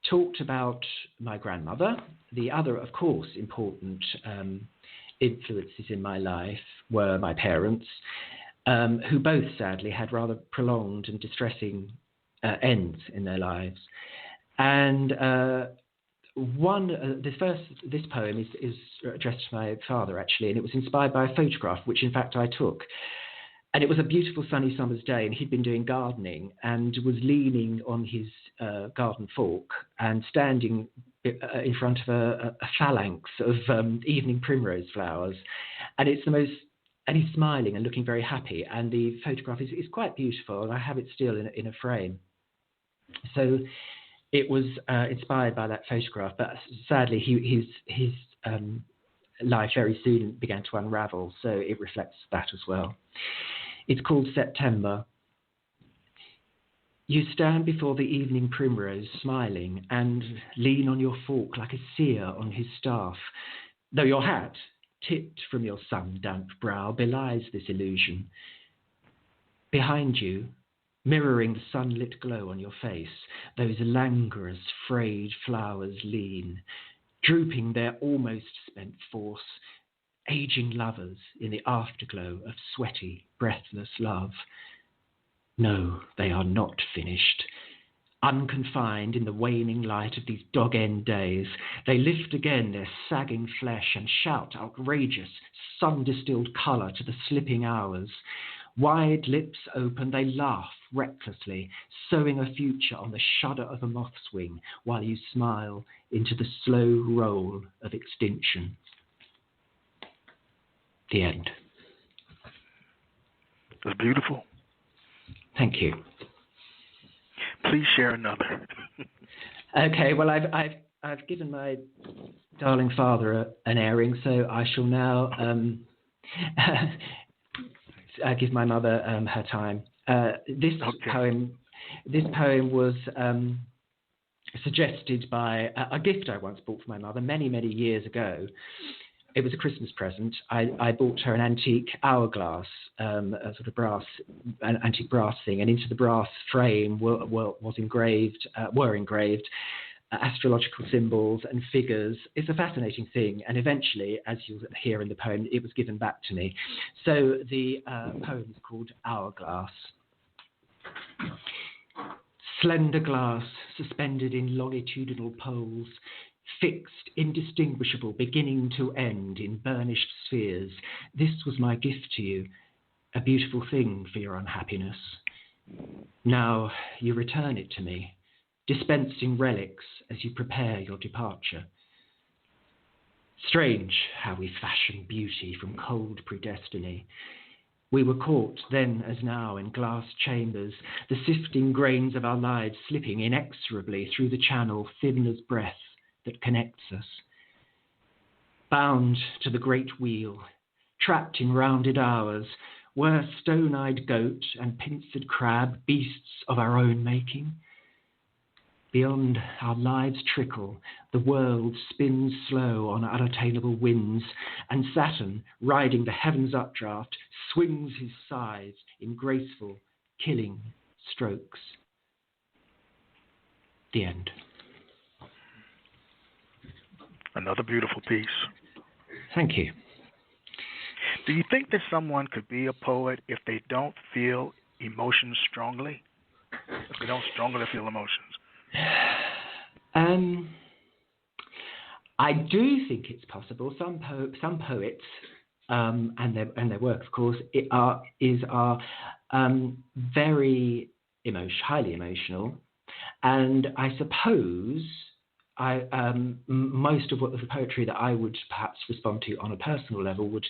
talked about my grandmother. The other, of course, important influences in my life were my parents, who both sadly had rather prolonged and distressing ends in their lives. And this poem is addressed to my father, actually, and it was inspired by a photograph, which in fact I took. And it was a beautiful sunny summer's day, and he'd been doing gardening and was leaning on his garden fork and standing in front of a phalanx of evening primrose flowers. And he's smiling and looking very happy. And the photograph is quite beautiful, and I have it still in a frame. So it was inspired by that photograph, but sadly his life very soon began to unravel, so it reflects that as well. It's called September. You stand before the evening primrose smiling and lean on your fork like a seer on his staff, though your hat, tipped from your sun-damp brow, belies this illusion. Behind you, mirroring the sunlit glow on your face, those languorous, frayed flowers lean, drooping their almost spent force, aging lovers in the afterglow of sweaty, breathless love. No, they are not finished. Unconfined in the waning light of these dog-end days, they lift again their sagging flesh and shout outrageous, sun-distilled colour to the slipping hours. Wide lips open, they laugh recklessly, sowing a future on the shudder of a moth's wing, while you smile into the slow roll of extinction. The end.
It was beautiful.
Thank you.
Please share another.
Okay, well, I've given my darling father an airing, so I shall now give my mother her time. This poem was suggested by a gift I once bought for my mother many, many years ago. It was a Christmas present. I bought her an antique hourglass, a sort of antique brass thing, and into the brass frame were engraved astrological symbols and figures. It's a fascinating thing, and eventually, as you'll hear in the poem, it was given back to me. So the poem is called Hourglass. Slender glass suspended in longitudinal poles, fixed, indistinguishable, beginning to end in burnished spheres. This was my gift to you, a beautiful thing for your unhappiness. Now you return it to me, dispensing relics as you prepare your departure. Strange how we fashion beauty from cold predestiny. We were caught then as now in glass chambers, the sifting grains of our lives slipping inexorably through the channel thin as breath that connects us. Bound to the great wheel, trapped in rounded hours, were stone-eyed goat and pincered crab beasts of our own making. Beyond our lives' trickle, the world spins slow on unattainable winds, and Saturn, riding the heavens' updraft, swings his scythe in graceful, killing strokes. The end.
Another beautiful piece.
Thank you.
Do you think that someone could be a poet if they don't feel emotions strongly? If they don't strongly feel emotions?
I do think it's possible. Some poets and their work, of course, are very highly emotional, and I suppose most of the poetry that I would perhaps respond to on a personal level would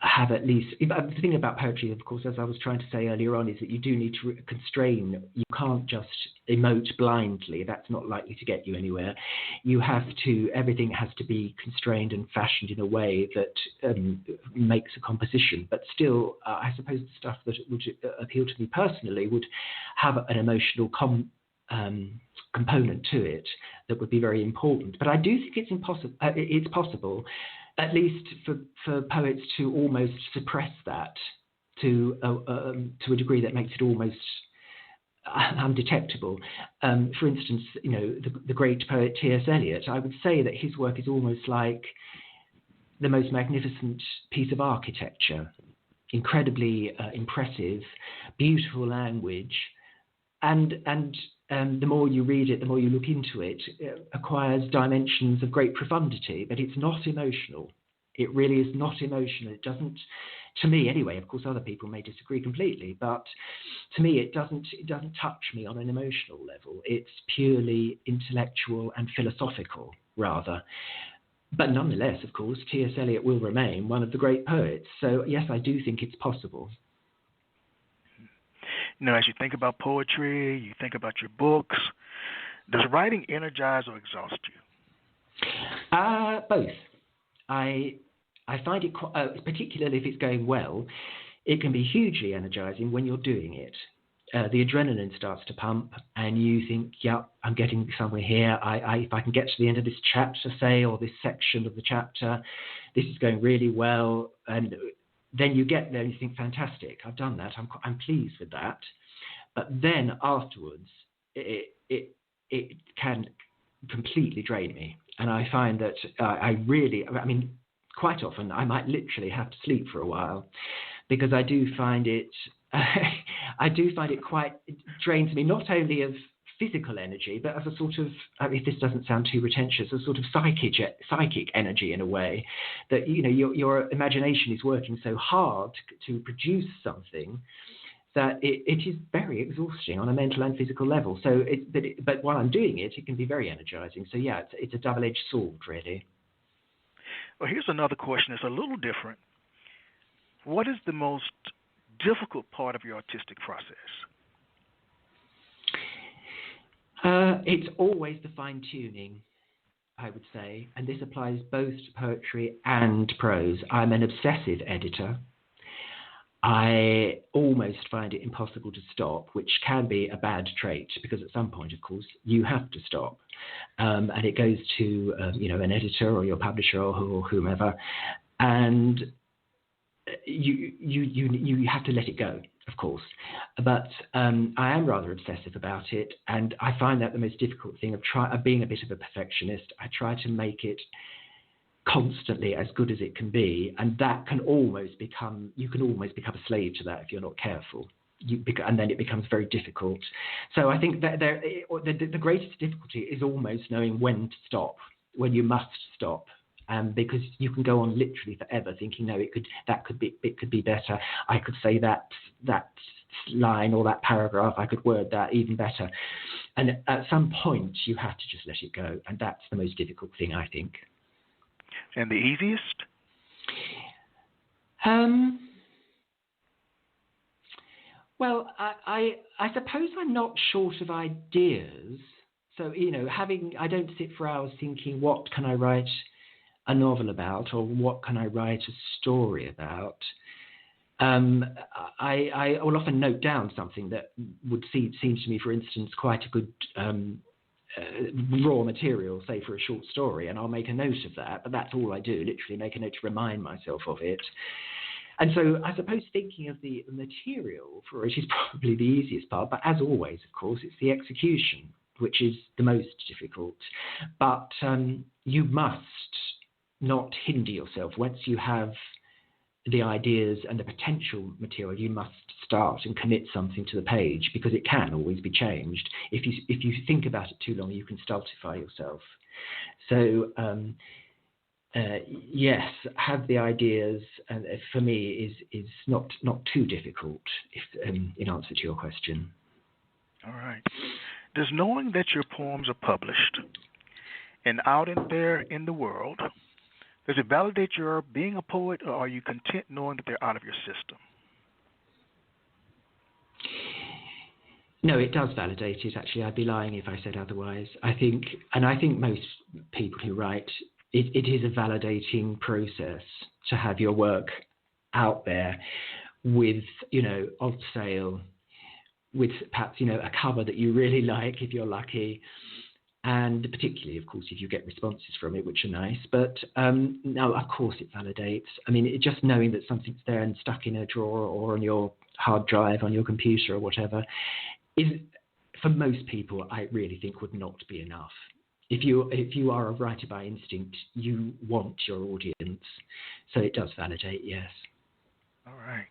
have at least. The thing about poetry, of course, as I was trying to say earlier on, is that you do need to constrain. You can't just emote blindly. That's not likely to get you anywhere. Everything has to be constrained and fashioned in a way that makes a composition. But still, I suppose the stuff that would appeal to me personally would have an emotional component to it that would be very important. But I do think it's possible, at least for poets to almost suppress that to a degree that makes it almost undetectable. For instance, the great poet T.S. Eliot, I would say that his work is almost like the most magnificent piece of architecture, incredibly impressive, beautiful language, and the more you read it, the more you look into it, it acquires dimensions of great profundity, but it's not emotional. It really is not emotional. It doesn't, to me anyway, of course other people may disagree completely, but to me it doesn't touch me on an emotional level. It's purely intellectual and philosophical, rather. But nonetheless, of course, T.S. Eliot will remain one of the great poets. So yes, I do think it's possible.
As you think about poetry, you think about your books, does writing energize or exhaust you?
Both. I find it, particularly if it's going well, it can be hugely energizing when you're doing it. The adrenaline starts to pump and you think, yeah, I'm getting somewhere here. If I can get to the end of this chapter, say, or this section of the chapter, this is going really well. And then you get there and you think, fantastic, I've done that. I'm pleased with that. But then afterwards, it can completely drain me. And I find that quite often I might literally have to sleep for a while because I do find it, it drains me not only of physical energy, but as a sort of, if this doesn't sound too pretentious, a sort of psychic energy in a way that, your imagination is working so hard to produce something that it is very exhausting on a mental and physical level. So, but while I'm doing it, it can be very energizing. So yeah, it's a double-edged sword, really.
Well, here's another question that's a little different. What is the most difficult part of your artistic process?
It's always the fine-tuning, I would say, and this applies both to poetry and prose. I'm an obsessive editor. I almost find it impossible to stop, which can be a bad trait because at some point, of course, you have to stop. And it goes to, an editor or your publisher or whomever, and you have to let it go, of course. But I am rather obsessive about it, and I find that the most difficult thing of being a bit of a perfectionist. I try to make it constantly as good as it can be, and that can almost become a slave to that if you're not careful. and then it becomes very difficult. So I think that the greatest difficulty is almost knowing when to stop, when you must stop. Because you can go on literally forever thinking, no, it could be better. I could say that line or that paragraph, I could word that even better. And at some point, you have to just let it go, and that's the most difficult thing, I think.
And the easiest?
Well, I suppose I'm not short of ideas. So, I don't sit for hours thinking, what can I write a novel about, or what can I write a story about? I will often note down something that would seem to me, for instance, quite a good raw material, say for a short story, and I'll make a note of that. But that's all I do, literally make a note to remind myself of it. And so I suppose thinking of the material for it is probably the easiest part. But as always, of course, it's the execution, which is the most difficult. But you must not hinder yourself. Once you have the ideas and the potential material, you must start and commit something to the page, because it can always be changed. If you think about it too long, you can stultify yourself. So yes, have the ideas, and for me is not too difficult. In answer to your question.
All right. Does knowing that your poems are published and out there in the world, does it validate your being a poet, or are you content knowing that they're out of your system?
No, it does validate it. Actually, I'd be lying if I said otherwise. I think most people who write, it is a validating process to have your work out there with, on sale, with perhaps, a cover that you really like if you're lucky. And particularly, of course, if you get responses from it, which are nice. But no, of course it validates. I mean, just knowing that something's there and stuck in a drawer or on your hard drive, on your computer or whatever, is, for most people, I really think would not be enough. If you are a writer by instinct, you want your audience. So it does validate, yes.
All right.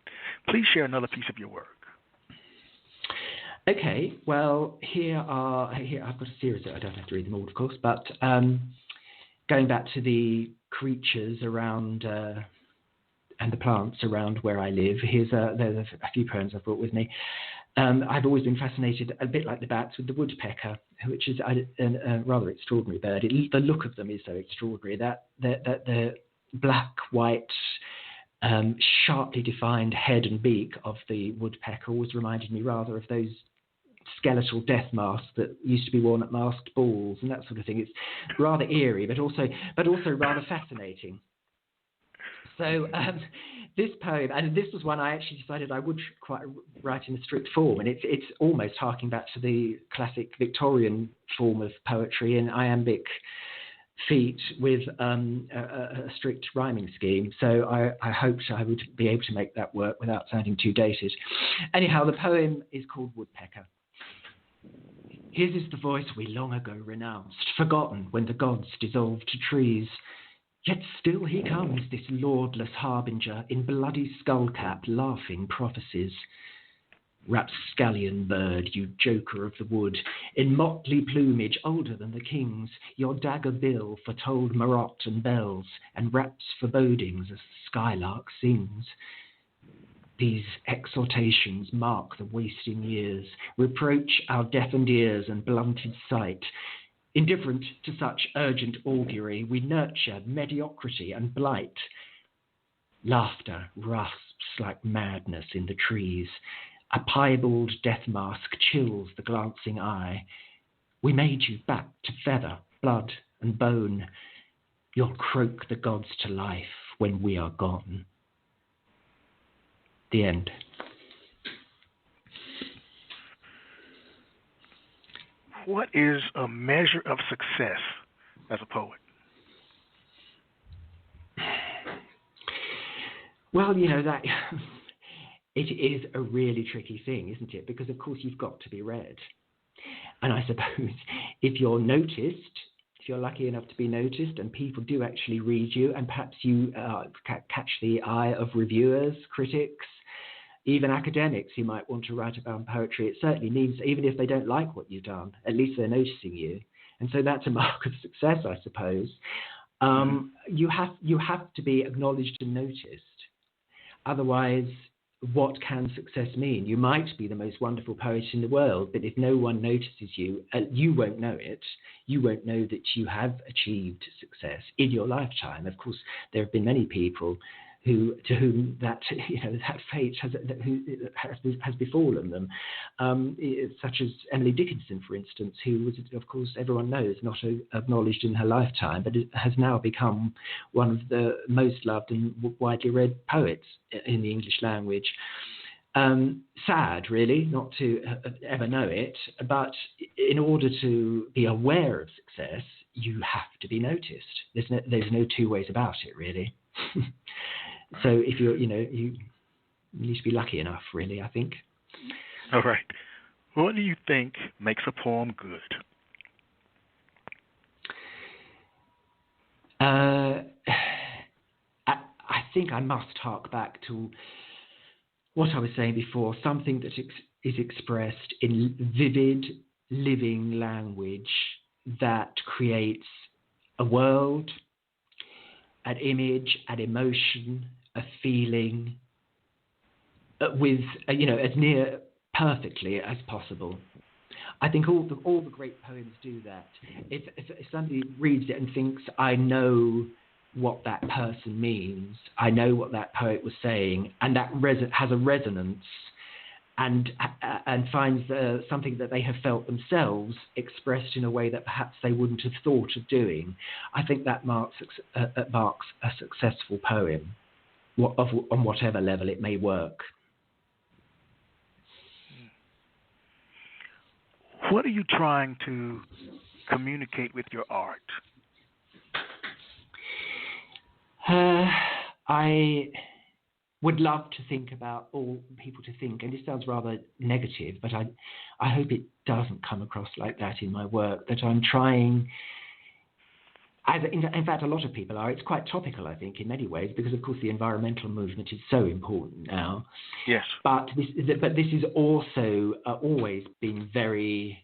Please share another piece of your work.
Okay, well, here I've got a series that I don't have to read them all, of course, but going back to the creatures around and the plants around where I live, there's a few poems I've brought with me. I've always been fascinated, a bit like the bats, with the woodpecker, which is a rather extraordinary bird. The look of them is so extraordinary that the black, white, sharply defined head and beak of the woodpecker always reminded me rather of those skeletal death masks that used to be worn at masked balls and that sort of thing. It's rather eerie, but also rather fascinating. So this poem, and this was one I actually decided I would quite write in a strict form, and it's almost harking back to the classic Victorian form of poetry in iambic feet with a strict rhyming scheme. So I hoped I would be able to make that work without sounding too dated. Anyhow, the poem is called Woodpecker. His is the voice we long ago renounced, forgotten when the gods dissolved to trees. Yet still he comes, this lordless harbinger, in bloody skullcap, laughing prophecies. Rapscallion bird, you joker of the wood, in motley plumage older than the kings, your dagger bill foretold marotte and bells, and raps forebodings as the skylark sings. These exhortations mark the wasting years, reproach our deafened ears and blunted sight. Indifferent to such urgent augury, we nurture mediocrity and blight. Laughter rasps like madness in the trees. A piebald death mask chills the glancing eye. We made you back to feather, blood, and bone. You'll croak the gods to life when we are gone. The end.
What is a measure of success as a poet?
Well, that it is a really tricky thing, isn't it? Because, of course, you've got to be read. And I suppose if you're noticed, if you're lucky enough to be noticed and people do actually read you, and perhaps you catch the eye of reviewers, critics, even academics who might want to write about poetry, it certainly means, even if they don't like what you've done, at least they're noticing you. And so that's a mark of success, I suppose. You have to be acknowledged and noticed. Otherwise, what can success mean? You might be the most wonderful poet in the world, but if no one notices you, you won't know it. You won't know that you have achieved success in your lifetime. Of course, there have been many people to whom that fate has befallen them, such as Emily Dickinson, for instance, who was, of course, everyone knows, not acknowledged in her lifetime, but has now become one of the most loved and widely read poets in the English language. Sad, really, not to ever know it, but in order to be aware of success, you have to be noticed. There's no two ways about it, really. So if you need to be lucky enough, really, I think.
All right. What do you think makes a poem good?
I think I must hark back to what I was saying before, something that is expressed in vivid, living language that creates a world, an image, an emotion, a feeling, with as near perfectly as possible. I think all the great poems do that. If somebody reads it and thinks, I know what that person means, I know what that poet was saying, and that has a resonance, and finds something that they have felt themselves expressed in a way that perhaps they wouldn't have thought of doing, I think that marks a successful poem, on whatever level it may work.
What are you trying to communicate with your art?
I would love to think about all people to think, and it sounds rather negative, but I hope it doesn't come across like that in my work, that I'm trying, in fact a lot of people are, it's quite topical I think in many ways, because of course the environmental movement is so important now.
Yes.
But this is also always been very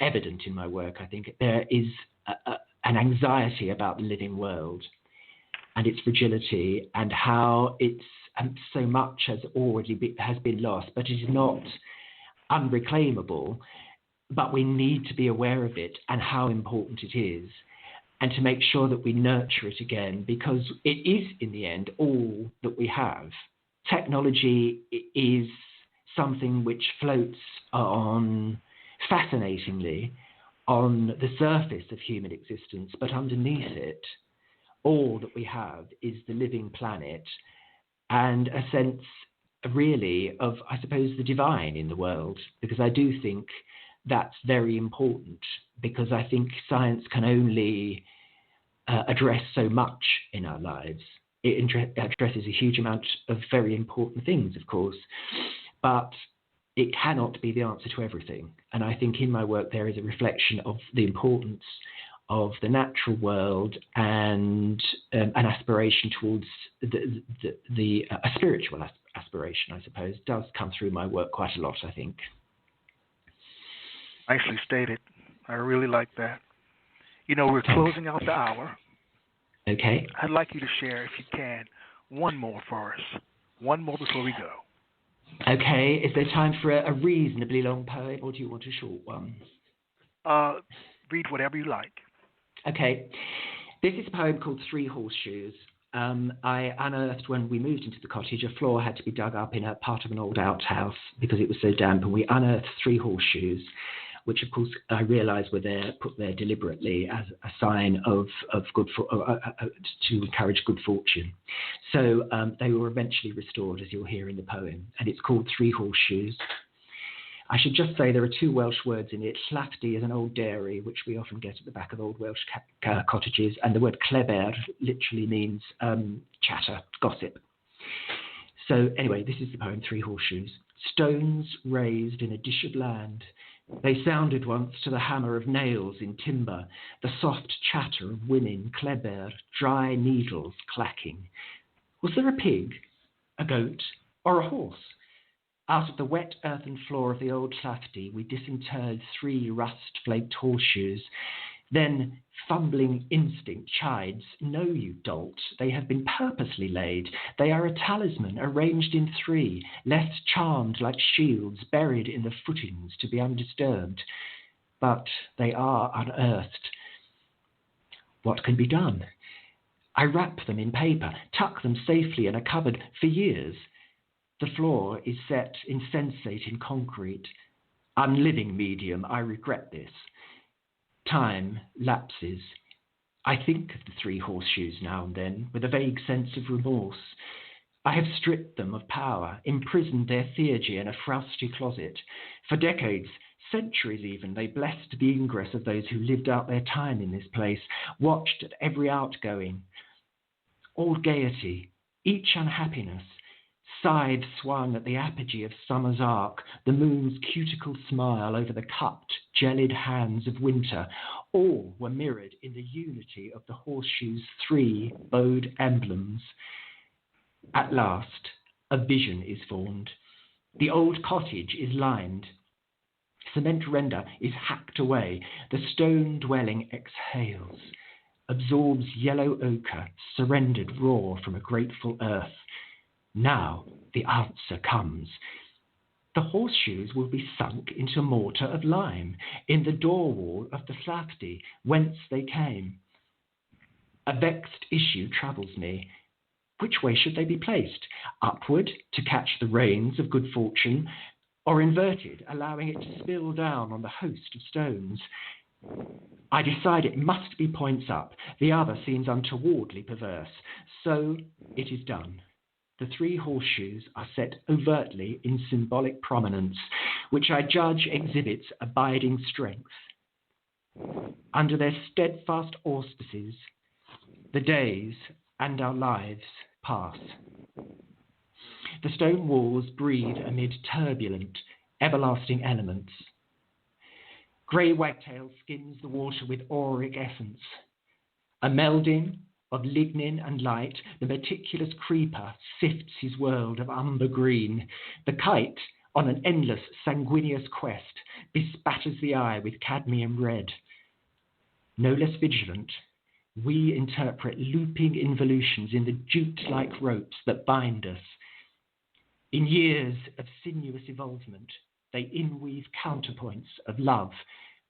evident in my work. I think there is an anxiety about the living world and its fragility, and how it's so much has been lost, but it is not unreclaimable. But we need to be aware of it and how important it is, and to make sure that we nurture it again, because it is, in the end, all that we have. Technology is something which floats on, fascinatingly, on the surface of human existence, but underneath it, all that we have is the living planet and a sense, really, of, I suppose, the divine in the world, because I do think that's very important, because I think science can only address so much in our lives. It addresses a huge amount of very important things, of course, but it cannot be the answer to everything. And I think in my work there is a reflection of the importance of the natural world, and an aspiration towards a spiritual aspiration, I suppose, does come through my work quite a lot, I think.
Nicely stated. I really like that. We're closing out the hour.
Okay.
I'd like you to share, if you can, one more for us. One more before we go.
Okay. Is there time for a reasonably long poem, or do you want a short one?
Read whatever you like.
Okay. This is a poem called Three Horseshoes. I unearthed, when we moved into the cottage, a floor had to be dug up in a part of an old outhouse because it was so damp, and we unearthed three horseshoes, which of course I realised were put there deliberately as a sign of to encourage good fortune. So they were eventually restored, as you'll hear in the poem, and it's called Three Horseshoes. I should just say there are two Welsh words in it. Llafdy is an old dairy, which we often get at the back of old Welsh cottages, and the word cleber literally means chatter, gossip. So anyway, this is the poem Three Horseshoes. Stones raised in a dish of land, they sounded once to the hammer of nails in timber, the soft chatter of women, cleber, dry needles clacking. Was there a pig, a goat, or a horse? Out of the wet earthen floor of the old Llafty, we disinterred 3 rust-flaked horseshoes. Then fumbling instinct chides, "No, you dolt, they have been purposely laid. They are a talisman arranged in 3, left charmed like shields, buried in the footings to be undisturbed. But they are unearthed. What can be done? I wrap them in paper, tuck them safely in a cupboard for years. The floor is set insensate in concrete. Unliving medium, I regret this. Time lapses. I think of the 3 horseshoes now and then with a vague sense of remorse. I have stripped them of power, imprisoned their theurgy in a frosty closet. For decades, centuries even, they blessed the ingress of those who lived out their time in this place, watched at every outgoing. All gaiety, each unhappiness, scythe swung at the apogee of summer's arc, the moon's cuticle smile over the cupped, gelid hands of winter, all were mirrored in the unity of the horseshoe's 3 bowed emblems. At last, a vision is formed. The old cottage is lined. Cement render is hacked away. The stone dwelling exhales, absorbs yellow ochre, surrendered raw from a grateful earth. Now the answer comes. The horseshoes will be sunk into mortar of lime in the door wall of the Llafty, whence they came. A vexed issue troubles me. Which way should they be placed? Upward, to catch the rains of good fortune, or inverted, allowing it to spill down on the host of stones? I decide it must be points up. The other seems untowardly perverse. So it is done. The 3 horseshoes are set overtly in symbolic prominence, which I judge exhibits abiding strength. Under their steadfast auspices, the days and our lives pass. The stone walls breathe amid turbulent, everlasting elements. Grey wagtail skims the water with auric essence. A melding of lignin and light, the meticulous creeper sifts his world of umber green. The kite, on an endless sanguineous quest, bespatters the eye with cadmium red. No less vigilant, we interpret looping involutions in the jute-like ropes that bind us. In years of sinuous evolvement, they inweave counterpoints of love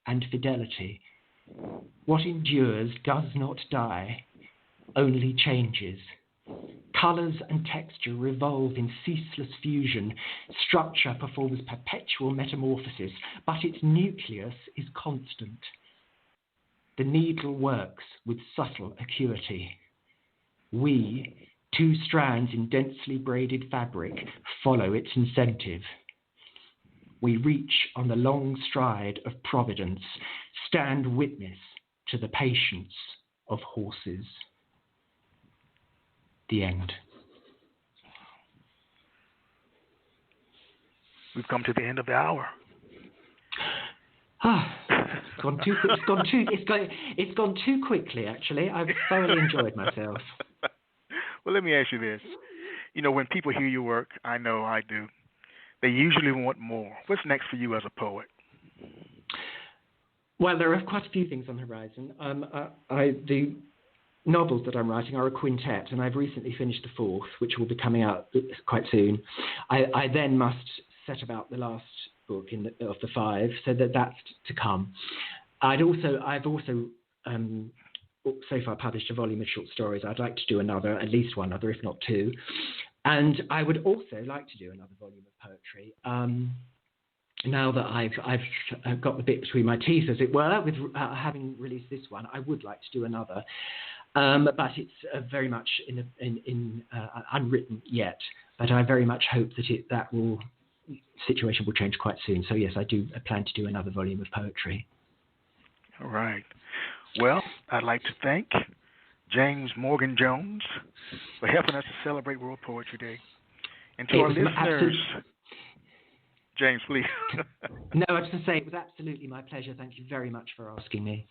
and fidelity. What endures does not die, only changes. Colours and texture revolve in ceaseless fusion. Structure performs perpetual metamorphosis, but its nucleus is constant. The needle works with subtle acuity. We, 2 strands in densely braided fabric, follow its incentive. We reach on the long stride of providence, stand witness to the patience of horses. The end.
We've come to the end of the hour.
It's gone too quickly, actually. I've thoroughly enjoyed myself.
Well, let me ask you this. You know, when people hear your work, I know I do, they usually want more. What's next for you as a poet?
Well, there are quite a few things on the horizon. The novels that I'm writing are a quintet, and I've recently finished the 4th, which will be coming out quite soon. I then must set about the last book of the 5, so that's to come. I've also so far published a volume of short stories. I'd like to do another, at least one other, if not 2. And I would also like to do another volume of poetry. Now that I've got the bit between my teeth, as it were, with having released this one, I would like to do another. But it's very much unwritten yet. But I very much hope that situation will change quite soon. So yes, I plan to do another volume of poetry.
All right. Well, I'd like to thank James Morgan Jones for helping us to celebrate World Poetry Day. And to our listeners, James, please.
No, I was going to say it was absolutely my pleasure. Thank you very much for asking me.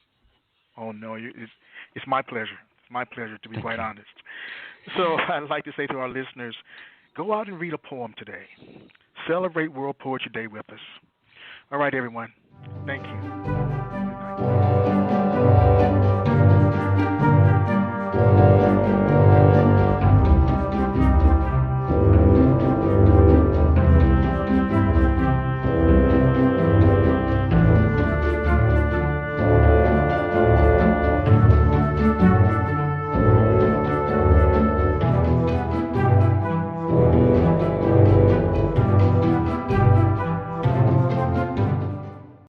Oh, no, it's my pleasure. It's my pleasure, to be quite honest. So I'd like to say to our listeners, go out and read a poem today. celebrate World Poetry Day with us. All right, everyone. Thank you.